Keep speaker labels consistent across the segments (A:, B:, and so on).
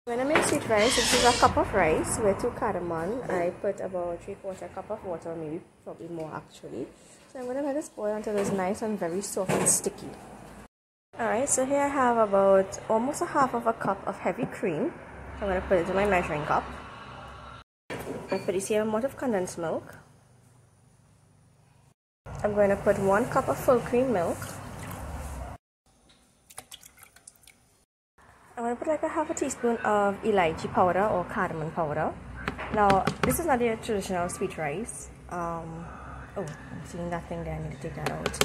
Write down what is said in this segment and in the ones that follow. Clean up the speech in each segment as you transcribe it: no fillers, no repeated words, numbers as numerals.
A: When I make sweet rice, this is a cup of rice with 2 cardamom. I put about 3/4 cup of water, maybe probably more actually. So I'm going to let this boil until it's nice and very soft and sticky. Alright, so here I have about almost a half of a cup of heavy cream. I'm going to put it in my measuring cup. I put the same amount of condensed milk. I'm going to put 1 cup of full cream milk. I'm going to put like a half a teaspoon of elichee powder or cardamon powder. Now, this is not the traditional sweet rice. Oh, I'm seeing that thing there, I need to take that out.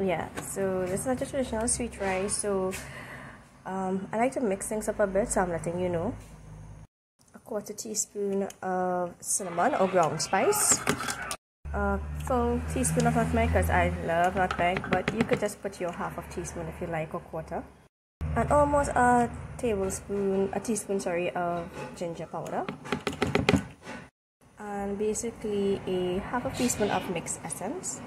A: Yeah, so this is not the traditional sweet rice, so I like to mix things up a bit, so I'm letting you know. A 1/4 teaspoon of cinnamon or ground spice. A full teaspoon of nutmeg, because I love nutmeg, but you could just put your half of teaspoon if you like, or 1/4. And almost a teaspoon of ginger powder. And basically a half a teaspoon of mixed essence.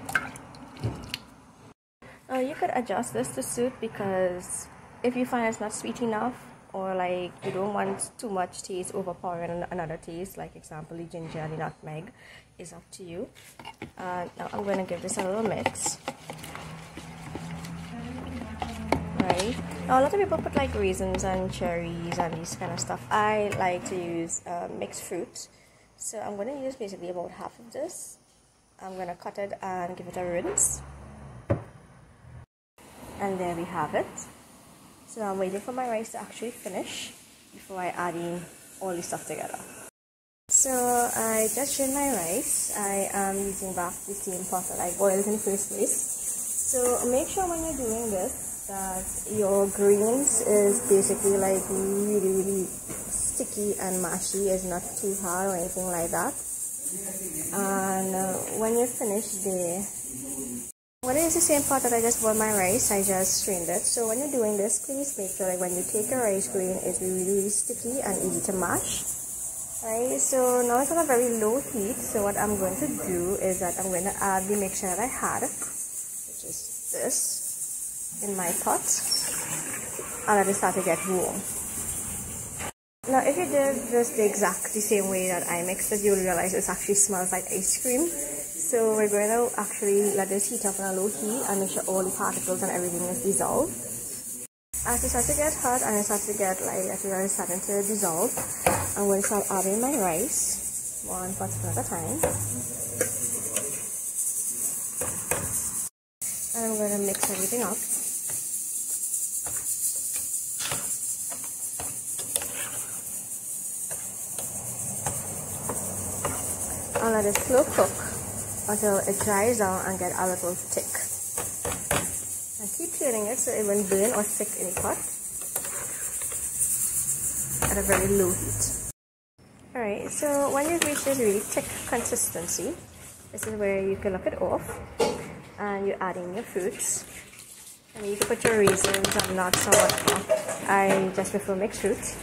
A: You could adjust this to suit, because if you find it's not sweet enough, or like you don't want too much taste overpowering another taste, like example the ginger and the nutmeg, is up to you. Now I'm going to give this a little mix. Right. Now a lot of people put like raisins and cherries and these kind of stuff. I like to use mixed fruit, so I'm going to use basically about half of this. I'm going to cut it and give it a rinse. And there we have it. So I'm waiting for my rice to actually finish before I add in all this stuff together. So I just drained my rice. I am using back the same pot that I boiled in the first place. So make sure when you're doing this that your greens is basically like really sticky and mashy. It's not too hard or anything like that. And when you're finished there, when it is the same pot that I just boiled my rice, I just strained it. So when you're doing this, please make sure like when you take your rice grain, it's really sticky and easy to mash. Right, so now it's on a very low heat. So what I'm going to do is that I'm going to add the mixture that I had, which is this, in my pot, and let it start to get warm. Now if you did this the same way that I mixed it, you'll realize it actually smells like ice cream. So we're going to actually let this heat up on a low heat and make sure all the particles and everything is dissolved. As it starts to get hot and it starts to get like, as it's starting to dissolve, I'm going to start adding my rice, 1 pot at a time. And I'm going to mix everything up. I'll let it slow cook until it dries down and get a little thick. And keep turning it so it won't burn or stick in the pot at a very low heat. Alright, so when you've reached this really thick consistency, this is where you can look it off and you're adding your fruits. I mean, you can put your raisins and nuts or whatnot. I just prefer mixed fruits.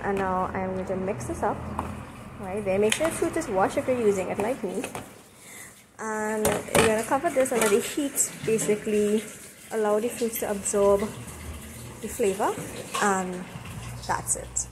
A: And now I'm going to mix this up. Right there, make sure the fruit is washed if you're using it like me. And you're going to cover this and let the heat basically allow the fruits to absorb the flavor, and that's it.